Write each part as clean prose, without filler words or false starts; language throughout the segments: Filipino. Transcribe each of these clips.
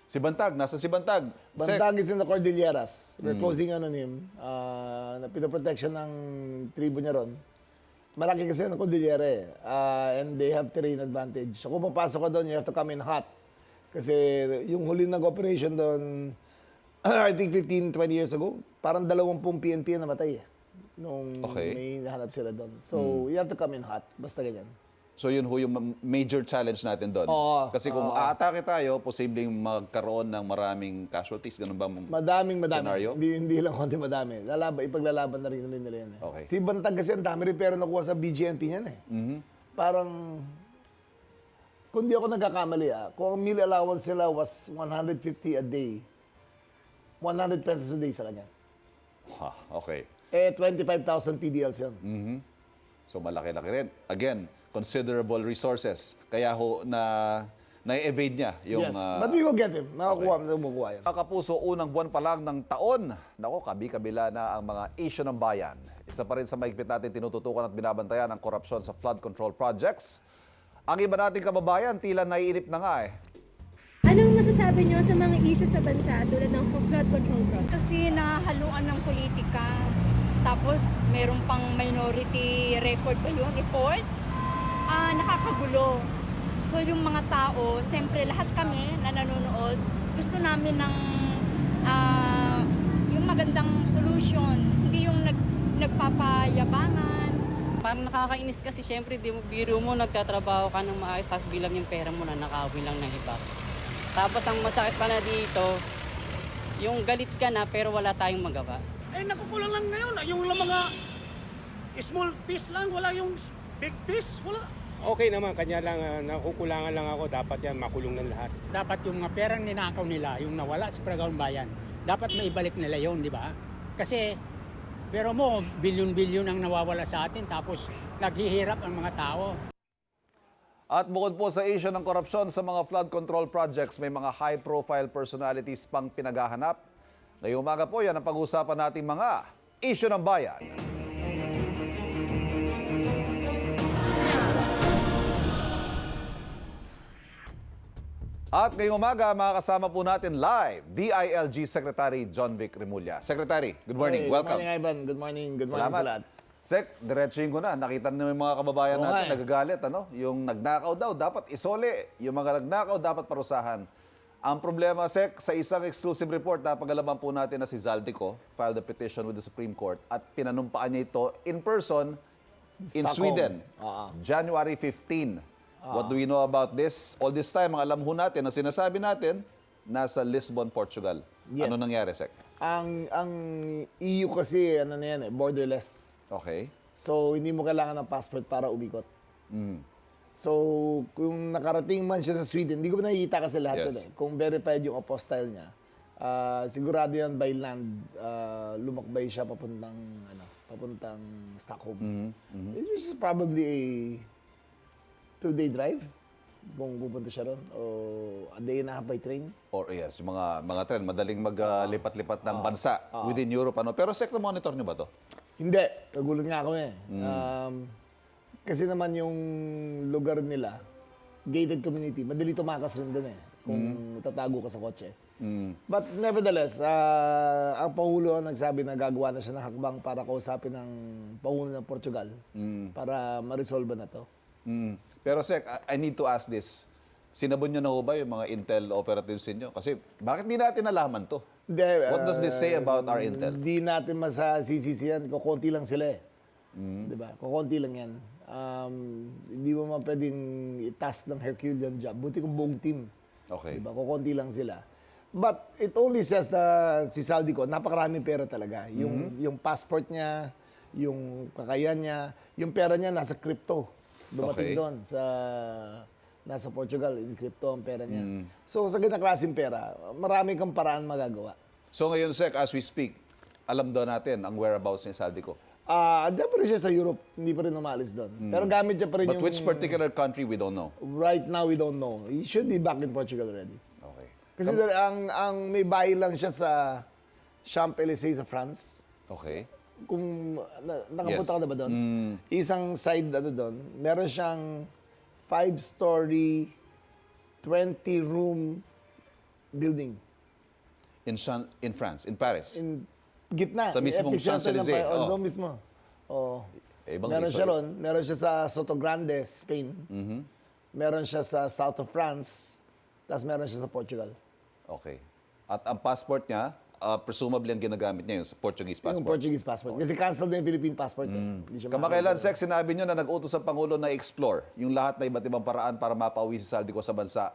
Si Bantag, nasa si Bantag. Bantag is in the Cordilleras. We're closing on him. Na pinoprotection ng tribo niya ron. Malaki kasi ang Cordillera eh. And they have terrain advantage. So kung papasok ka doon, you have to come in hot. Kasi yung huli ng operation doon, I think 15, 20 years ago, parang 20 PNP na namatay eh. Nung may nahanap sila doon. So you have to come in hot. Basta ganyan. So yun ho yung major challenge natin doon. Kasi kung aatake tayo, posibleng magkaroon ng maraming casualties. Ganun ba? Madaming. Scenario? Hindi lang konti madami. Ipaglalaban na rin nila yan eh. Okay. Si Bantag kasi ang dami rin pera nakuha sa BGNP niyan eh. Parang, kung di ako nagkakamali kung ang meal allowance nila was 150 a day, 100 pesos a day sa kanya. Okay. 25,000 PDLs yan. So malaki-laki rin. Again, considerable resources. Kaya ho na-evade niya yung... Yes, but we will get him. Makukuha yan. Mga kapuso, unang buwan pa lang ng taon. Nako, kabi-kabila na ang mga issue ng bayan. Isa pa rin sa mahigpit natin tinututukan at binabantayan ang korupsyon sa flood control projects. Ang iba nating kababayan, tila naiinip na nga eh. Anong masasabi niyo sa mga issues sa bansa tulad ng flood control project? Kasi nahaluan ng politika. Tapos meron pang minority record ba yun? Report? Nakakagulo. So yung mga tao, siyempre lahat kami na nanonood, gusto namin ng yung magandang solution. Hindi yung nagpapayabangan. Parang nakakainis kasi syempre biro mo nagtatrabaho ka ng maayos tapos bilang yung pera mo na nakawin lang ng iba. Tapos ang masakit pa na dito, yung galit ka na pero wala tayong magawa. Eh, nakukulang lang ngayon. Yung mga small piece lang, wala yung big piece, wala. Okay naman, kanya lang, nakukulangan lang ako, dapat yan makulong ng lahat. Dapat yung mga perang ninakaw nila, yung nawala sa Paragaon Bayan, dapat maibalik nila yon, di ba? Kasi, pero mo, bilyon-bilyon ang nawawala sa atin, tapos naghihirap ang mga tao. At bukod po sa issue ng korupsyon sa mga flood control projects, may mga high-profile personalities pang pinaghahanap. Ngayong umaga po, yan ang pag-uusapan nating mga issue ng bayan. At ngayong umaga, makakasama po natin live, DILG Secretary John Vic Remulla. Secretary, good morning. Welcome. Good morning, Ivan. Good morning. Good morning sa lahat. Sec, diretsuhin ko na. Nakita na yung mga kababayan natin nagagalit. Yung nagnakaw daw, dapat isole. Yung mga nagnakaw, dapat parusahan. Ang problema, Sec, sa isang exclusive report na pag-alaman po natin na si Zaldico filed a petition with the Supreme Court at pinanumpaan niya ito in person in Sweden, January 15. What do we know about this? All this time, ang alam ho natin, ang sinasabi natin, nasa Lisbon, Portugal. Yes. Ano nangyari, Sec? Ang EU kasi, ano na yan borderless. Okay. So, hindi mo kailangan ng passport para umikot. So, kung nakarating man siya sa Sweden, hindi ko nakikita kasi lahat yun eh. Kung verified yung apostille niya, sigurado yan by land, lumakbay siya papuntang Stockholm. Which is probably a 2-day drive kung pupunta siya ron. O a day and a half by train. Or yes, yung mga trend, madaling maglipat-lipat ng bansa within Europe. Pero Sec, monitor nyo ba to? Hindi. Nagulat nga ako eh. Kasi naman yung lugar nila, gated community, madali tumakas rin doon eh. Kung tatago ka sa kotse. But nevertheless, ang Pangulo ang nagsabi na gagawa na siya ng hakbang para kausapin ng Pangulo ng Portugal para ma-resolve na to. Pero Sec, I need to ask this. Sinabon nyo na ho ba yung mga Intel operatives ninyo? Kasi bakit di natin nalaman to? What does this say about our Intel? Hindi natin masasisisi yan. Kukunti lang sila eh. Diba? Kukunti lang yan. Hindi mo man pwedeng i-task ng Herculean job. Buti kung buong team. Okay. Diba? Kukunti lang sila. But it only says na si Zaldico, napakaraming pera talaga. Yung passport niya, yung kakayan niya, yung pera niya nasa crypto. Dumating doon sa nasa Portugal, in crypto ang pera niya. So sa ganang klaseng pera, marami kang paraan magagawa. So ngayon, Sec, as we speak, alam daw natin ang whereabouts ni Zaldico. Andiyan pa rin siya sa Europe, hindi pa rin umalis doon. Pero gamit niya pa rin But which particular country, we don't know. Right now, we don't know. He should be back in Portugal already. Okay. Kasi ang may bahay lang siya sa Champs-Élysées sa France. Okay. Kung nakapunta ka na ba doon? Isang side doon, meron siyang 5-story, 20-room building. In France, in Paris. In gitna. Sa mismong epicenter ng Champs-Élysées, oh. doon mismo. Oh. Ibang Meron siya resort. ron. Meron siya sa Sotogrande, Spain. Meron siya sa south of France. Tapos meron siya sa Portugal. Okay. At ang passport niya, presumably ang ginagamit niya yung Portuguese Yung passport. Portuguese passport. Kasi cancel na yung Philippine passport. Hindi siya Kamakailan, Sek, sinabi niyo na nag-utos ang Pangulo na explore yung lahat na iba't ibang paraan para mapauwi si Saldico sa bansa.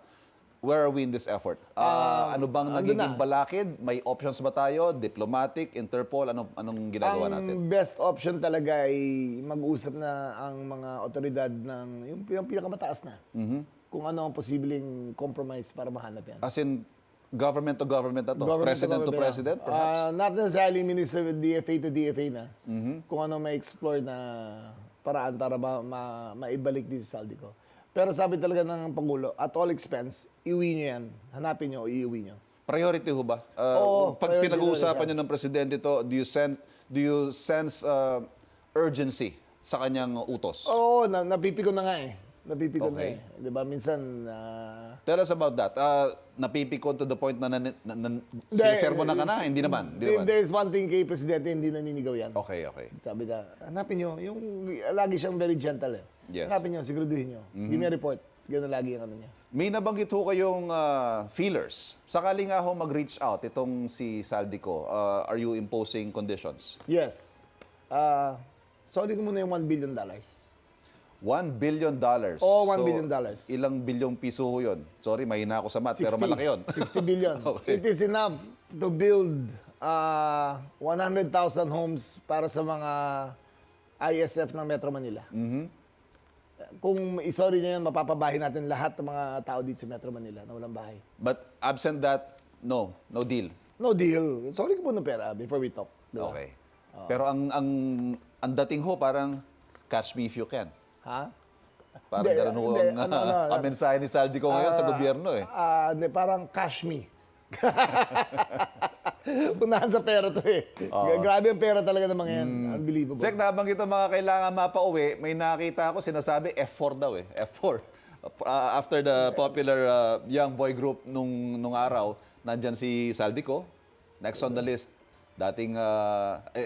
Where are we in this effort? Ano bang andun nagiging na. balakid? May options ba tayo? Diplomatic, Interpol? Anong ginagawa natin? Ang best option talaga ay mag-usap na ang mga otoridad ng yung pinakamataas na. Kung ano ang posibleng compromise para mahanap yan. As in, government to government na to? President to president, perhaps? Not necessarily Minister with DFA to DFA na. Kung ano may explore na paraan para maibalik dito sa Saldico. Pero sabi talaga ng Pangulo, at all expense, iuwi nyo yan. Hanapin nyo o iuwi nyo. Priority ho ba? Oo, Pag priority pinag-uusapan talaga niyo ng presidente to, do you sense urgency sa kanyang utos? Oo, napipikon na nga eh. Napipikon Okay. na eh. Di ba? Minsan, Tell us about that. Napipikon to the point na sinisermo na ka na? Hindi naman. Hindi naman. there's one thing kay Presidente, hindi naninigaw yan. Okay, okay. Sabi na, hanapin nyo, yung lagi siyang very gentle eh. Yes. Hanapin nyo, siguraduhin nyo. Give me a report. Ganun lagi yung ano niya. May nabanggit ho kayong feelers. Sakali nga ho mag-reach out itong si Saldico, are you imposing conditions? Yes. Sorry ko muna yung $1 billion. $1 billion. Oo, $1 billion. Ilang bilyong piso ho yun? Sorry, mahina ako sa math, pero malaki yun. 60 billion. Okay. It is enough to build 100,000 homes para sa mga ISF ng Metro Manila. Kung isorry niya yan, mapapabahay natin lahat ng mga tao dito sa Metro Manila na walang bahay. But absent that, no deal. No deal. Sorry ko muna pera before we talk. Diba? Okay. Pero ang dating ho parang catch me if you can. Ha? Parang Hindi, ganun ho hindi. ang mensahe ni Saldico ngayon sa gobyerno eh. Hindi, parang cash me. Unahan sa pera to eh. Grabe ang pera talaga ng mga yan. Unbelievable. Sek, nabanggit ang mga kailangan mapauwi, may nakita ako sinasabi F4 daw eh. F4. After the popular young boy group nung araw, nandyan si Saldico. Next on the list, dating,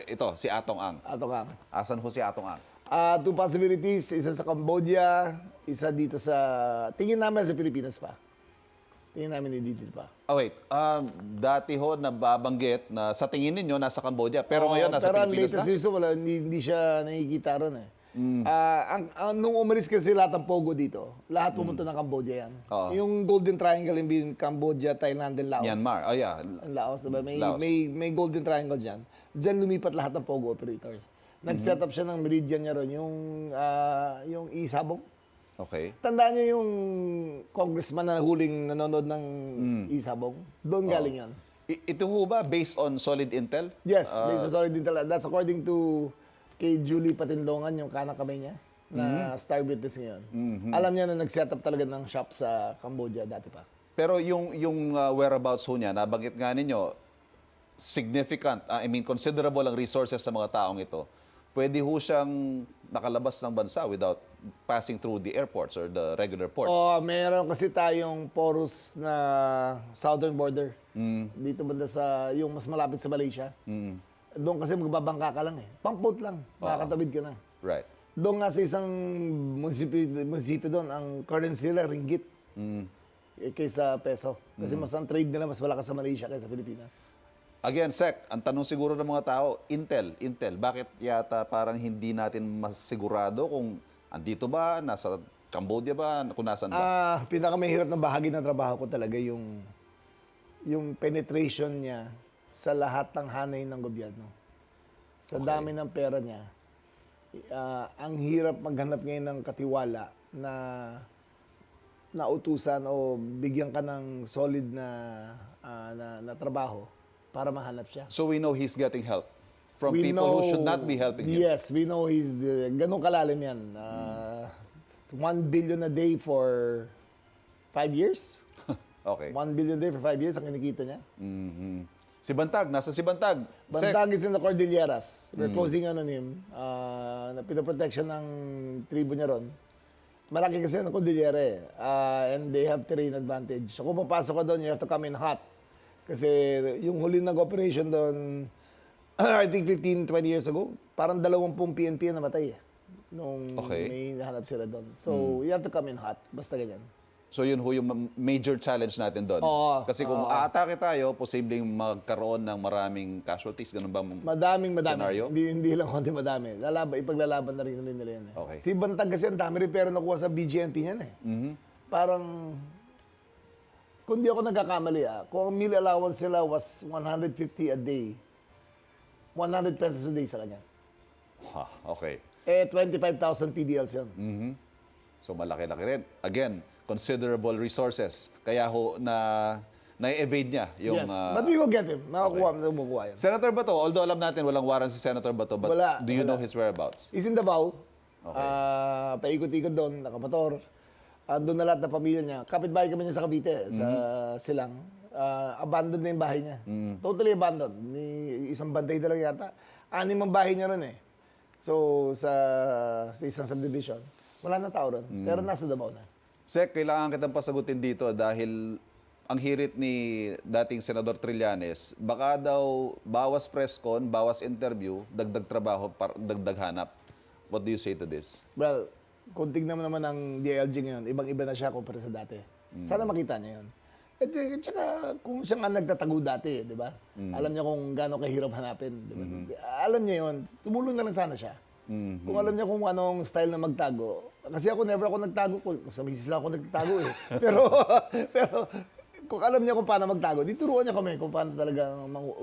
ito, si Atong Ang. Ato ka. Asan ho si Atong Ang? Two possibilities. Isa sa Cambodia, isa dito sa... Tingin namin sa Pilipinas pa. Tingin namin dito pa. Oh wait, dati ho nababanggit na sa tingin ninyo nasa Cambodia, pero ngayon nasa pero Pilipinas ang latest na? news, wala, hindi siya nakikita ron eh. Nung umalis kasi lahat ng Pogo dito, lahat pumunta ng Cambodia yan. Oo. Yung Golden Triangle in Cambodia, Thailand, and Laos. Myanmar, oh yeah. Ang Laos, diba? Laos. May Golden Triangle dyan. Diyan lumipat lahat ng Pogo operators. Nag-set up siya ng meridian niya ron, yung Isabong. Okay. Tandaan niyo yung congressman na huling nanonood ng Isabong? Doon galing yan. Ito ho ba based on solid intel? Yes, based on solid intel. That's according to kay Julie Patindongan, yung kanang kamay niya, na star witness ngayon. Alam niya na nag-set up talaga ng shop sa Cambodia dati pa. Pero yung whereabouts ho niya, nabanggit nga ninyo, significant, considerable ang resources sa mga taong ito. Pwede ho siyang nakalabas ng bansa without passing through the airports or the regular ports. Meron kasi tayong porous na southern border. Dito banda sa, yung mas malapit sa Malaysia. Doon kasi magbabangka ka lang eh. Pang-boat lang, makakatawid ka na. Right. Doon nga sa isang munisipyo doon, ang currency nila, ringgit. Kaysa peso. Kasi mas ang trade nila, mas malakas sa Malaysia kaysa Pilipinas. Again, Sec, ang tanong siguro ng mga tao, Intel, bakit yata parang hindi natin masigurado kung andito ba, nasa Cambodia ba, kung nasan ba? Pinakamahirap na bahagi ng trabaho ko talaga yung penetration niya sa lahat ng hanay ng gobyerno. Sa dami ng pera niya, ang hirap maghanap ngayon ng katiwala na nautusan o bigyan ka ng solid na trabaho para mahanap siya. So we know he's getting help from people who should not be helping him. Yes, we know ganun kalalim yan. 1 billion a day for 5 years. Okay. 1 billion a day for 5 years ang kinikita niya. Si Bantag, nasa si Bantag. Sec, Bantag is in the Cordilleras. We're closing on him. Pinoprotection ng tribo niya ron. malaki kasi ang Cordillera eh. And they have terrain advantage. So kung papasok ka doon, you have to come in hot. Kasi yung huli nag-operation doon, I think 15, 20 years ago, parang 20 PNP na namatay eh. Nung Okay. may nahanap sila doon. So you have to come in hot. Basta ganyan. So yun ho yung major challenge natin doon. Oo. Kasi kung aatake tayo, posibleng magkaroon ng maraming casualties. Ganun ba? Madaming. Scenario? Hindi lang konti madami. Ipaglalaban na rin nila yan eh. Okay. Si Bantag kasi ang dami rin pero nakuha sa BGNP niyan eh. Parang, kung di ako nagkakamali kung ang meal allowance nila was 150 a day, 100 pesos a day sa kanya. Ha, okay. 25,000 PDLs yun. So malaki-laki rin. Again, considerable resources. Kaya ho na-evade niya yung... Yes, but we will get him. Makukuha yan. Senator Bato, although alam natin walang warrant si Senator Bato, but Wala, do you wala. know his whereabouts? He's in Davao. Okay. Paikot-ikot doon, nakamotor. Doon na lahat ng pamilya niya. Kapitbahay kami niya sa Cavite, sa Silang. Abandoned na yung bahay niya. Totally abandoned. Isang bantay na lang yata. 6 ang bahay niya ron eh. So, sa isang subdivision, wala na tao ron. Pero nasa Davao na. Sek, kailangan kitang pasagutin dito dahil ang hirit ni dating Senador Trillanes, baka daw bawas press con, bawas interview, dagdag trabaho, dagdag hanap. What do you say to this? Well, kung tignan mo naman ang DILG ngayon, ibang-iba na siya kumpara sa dati. Sana makita niya yun. At saka, kung siya nga nagtatago dati, di ba? Alam niya kung gaano kahirap hanapin. Di ba? Alam niya yun. Tumulong na lang sana siya. Kung alam niya kung anong style na magtago. Kasi ako, never ako nagtago. Sa misis lang ako nagtago eh. pero kung alam niya kung paano magtago, di turuan niya kami kung paano talaga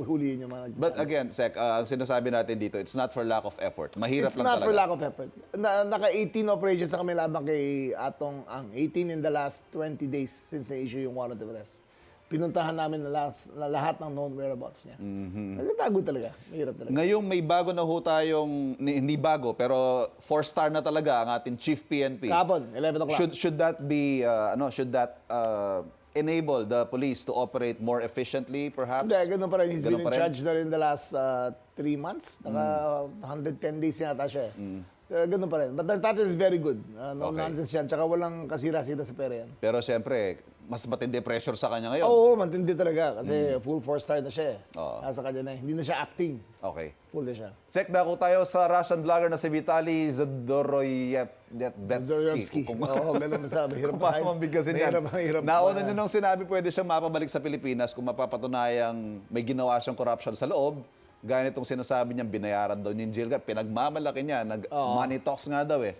huliin yung mga nagtago. But again, Sek, ang sinasabi natin dito, it's not for lack of effort. Mahirap It's lang not talaga. for lack of effort. Naka-18 operations na kami laban kay Atong Ang. 18 in the last 20 days since na-issue yung warrant of arrest. Pinuntahan namin na lahat ng known whereabouts niya. Nagtatago talaga. Mahirap talaga. Ngayong may bago na ho tayong, hindi bago, pero 4-star na talaga ang ating Chief PNP. Kahapon, 11 o'clock. Should that be, enable the police to operate more efficiently, perhaps? Hindi, ganun pa rin. He's Ganun been in pa rin? charge na rin the last 3 months. Naka 110 days yata siya. Ganun pa rin. But Nartate is very good. No Okay. nonsense yan. Tsaka walang kasira-sira sa pera yan. Pero siyempre, mas matindi pressure sa kanya ngayon. Oo, matindi talaga. Kasi full 4-star na siya eh. Oo. Nasa kanya na eh. Hindi na siya acting. Okay. Full na siya. Sek, dako tayo sa Russian vlogger na si Vitaly Zadoroyevsky. Oo, ganun na sabi. Hirap Kung paano mabigkasin yan. Mahirap. Nauna nyo nung sinabi pwede siyang mapabalik sa Pilipinas kung mapapatunayang may ginawa siyang corruption sa loob. Gaya nitong sinasabi niya, binayaran daw niya yung jail guard. Pinagmamalaki niya. Money talks nga daw eh.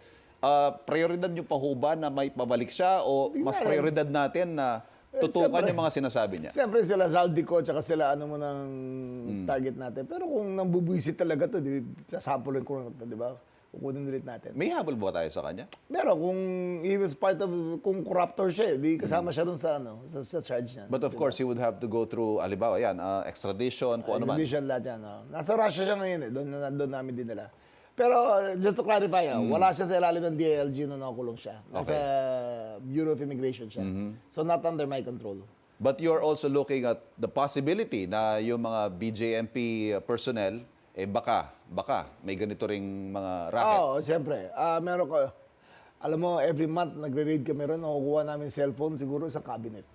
Prioridad niyo pa ho ba na may pabalik siya o mas prioridad natin na tutukan siyempre. yung mga sinasabi niya? Siyempre sila Zaldico tsaka sila ano mo ng target natin. Pero kung nambubwisit talaga to, sasampulin ko na, di ba? Kukunin ulit natin. May habol ba tayo sa kanya? Pero kung he was part of, kung corruptor siya, di kasama siya dun sa, sa charge niya. But of course, he would have to go through, alibawa, yan, extradition, kung ano man. Exhibition lahat yan. Nasa Russia siya ngayon eh. Doon namin din nila. Pero just to clarify, wala siya sa ilalim ng DILG nung nakulong siya. Nasa Bureau of Immigration siya. So not under my control. But you're also looking at the possibility na yung mga BJMP personnel, baka may ganito ring mga racket. Oo, siyempre. Meron ko, alam mo, every month nagre-raid kami ron, nakukuha namin cellphone siguro sa cabinet.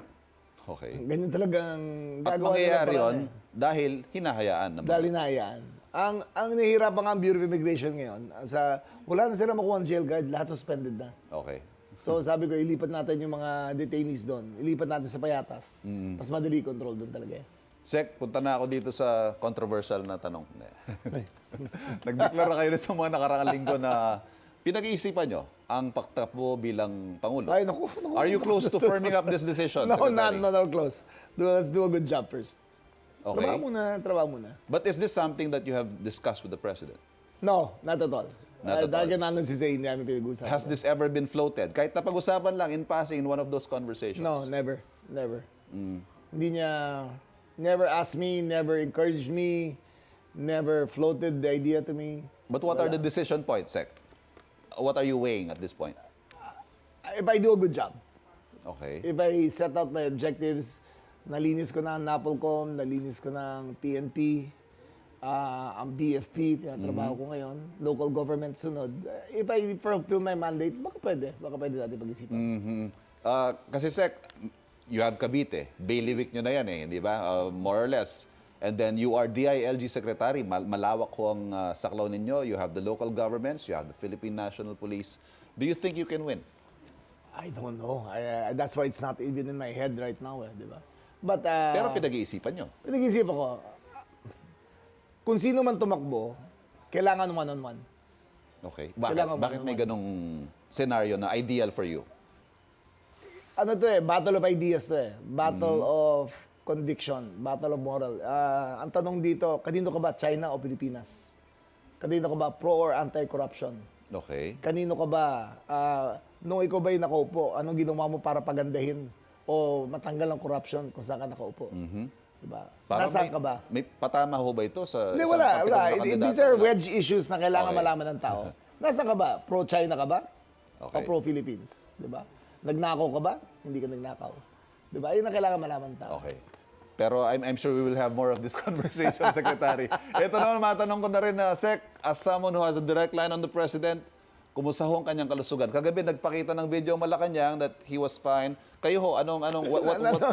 Okay. Ganyan talagang At gagawa nila mangyayari paraan yun dahil hinahayaan naman. Dahil hinahayaan. Ang nahihirapan nga ang Bureau of Immigration ngayon, wala na sila makuha ang jail guard, lahat suspended na. Okay. So sabi ko, ilipat natin yung mga detainees doon. Ilipat natin sa Payatas. Mas madali control doon talaga eh. Sek, punta na ako dito sa controversial na tanong. Nagdeklara kayo nito mga nakarangang linggo na pinag-iisipan nyo ang pagtakbo bilang Pangulo. Ay, naku. Are you close to firming up this decision, No, Secretary? not close. Let's do a good job first. Okay. Trabaho muna. But is this something that you have discussed with the President? No, not at all. Not at all. Dahil nanon si Zay, hindi namin pinag-usapan. Has this ever been floated? Kahit napag-usapan lang in passing in one of those conversations? No, never. Hindi niya, never asked me, never encouraged me, never floated the idea to me. But what are the decision points, Sec? What are you weighing at this point? If I do a good job, Okay. if I set out my objectives, nalinis ko na ang NAPOLCOM, nalinis ko na ang PNP, ang BFP, tinatrabaho ko ngayon, local government sunod. If I fulfill my mandate, baka pwede natin pag-isipan. Kasi Sec, you have Cavite. Bailiwick nyo na yan eh, di ba? More or less. And then you are DILG Secretary. Malawak ho ang saklaw ninyo. You have the local governments. You have the Philippine National Police. Do you think you can win? I don't know. That's why it's not even in my head right now, di ba? But, Pero pinag-iisipan nyo. pinag-isipan ko, kung sino man tumakbo, kailangan one-on-one. Okay. Kailangan Bakit may ganong scenario na ideal for you? Ano to eh, battle of ideas to eh. Battle of conviction, battle of moral. Ang tanong dito, kanino ka ba, China o Pilipinas? Kanino ka ba, pro or anti-corruption? Okay. Kanino ka ba, nung ikaw ba'y nakaupo, anong ginawa mo para pagandahin o matanggal ang corruption kung saan ka nakaupo? Diba? Parang Nasaan ka ba? May patama ho ba ito sa Hindi, isang wala. particular na These kandidato? are Wala. wedge issues na kailangan Okay. malaman ng tao. Nasaan ka ba? Pro-China ka ba? Okay. O pro-Philippines? Diba? Nagnakaw ka ba? Hindi ka nagnakaw. Diba? Yun ang kailangan malaman ng tao. Okay. Pero I'm sure we will have more of this conversation, Secretary. Ito naman, matanong ko na rin na, Sec, as someone who has a direct line on the President, kumusta ho ang kanyang kalusugan? Kagabi, nagpakita ng video ang Malacanang that he was fine. Kayo ho,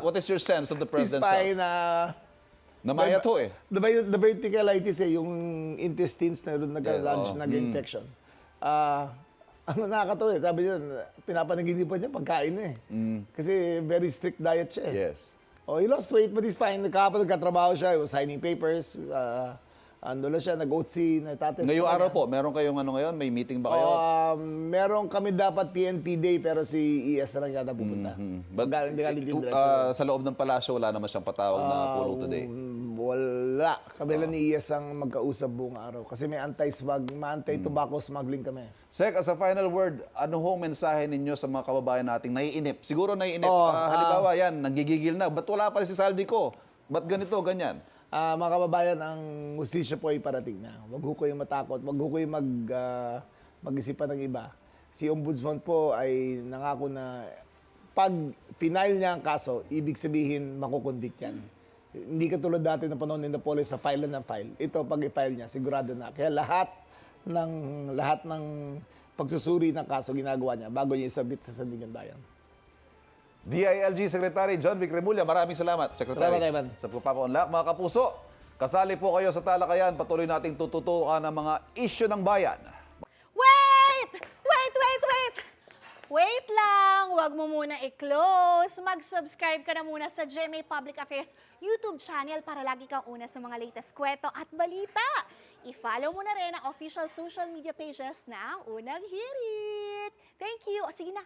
what is your sense of the He's President's fine health? Namayat ho eh. The verticalitis eh, yung intestines na doon nag-lodge, oo. nag-infection. Ano nakakatawa eh, sabi niya, pinapanaginipan niya pagkain eh. Kasi very strict diet siya eh. Yes. Oh, he lost weight but he's fine. Kahapon nagkatrabaho siya, he was signing papers. Ando lang siya, nag-OTC, nagtatest. Ngayong araw po, meron kayong ano ngayon? May meeting ba kayo? Meron kami dapat PNP Day pero si ES na lang yata pupunta. But Hindi ka din sa loob ng palasyo, wala naman siyang patawag na pulo today. Wala. Kami lang ni ES ang magkausap buong araw. Kasi may anti-tobacco smuggling kami. Sec, as a final word, ano ho mensahe ninyo sa mga kababayan nating naiinip? Siguro naiinip. Oh, Halimbawa yan, nagigigil na. Ba't wala pa rin si Saldi ko? Ba't ganito, ganyan? Mga kababayan, ang hustisya po ay parating na. Huwag ho kayong matakot. Huwag ho kayong mag-isipan ng iba. Si Ombudsman po ay nangako na pag final niya ang kaso, ibig sabihin makukonvict yan. Hindi katulad dati na panahon ng police sa file ng file. Ito, pag i-file niya, sigurado na. Kaya lahat ng pagsusuri ng kaso ginagawa niya bago niya isabit sa Sandigan Bayan. DILG Secretary John Vic Remulla, maraming salamat, Secretary. Salamat, Evan. Sa pagpapaunlak, mga kapuso, kasali po kayo sa talakayan. Patuloy nating tututukan ang mga isyu ng bayan. Wait! Wait, wait, wait! Wait lang! Huwag mo muna i-close. Mag-subscribe ka na muna sa GMA Public Affairs YouTube channel para lagi kang una sa mga latest kwento at balita. I-follow mo na rin ang official social media pages ng Unang Hirit. Thank you. O sige na,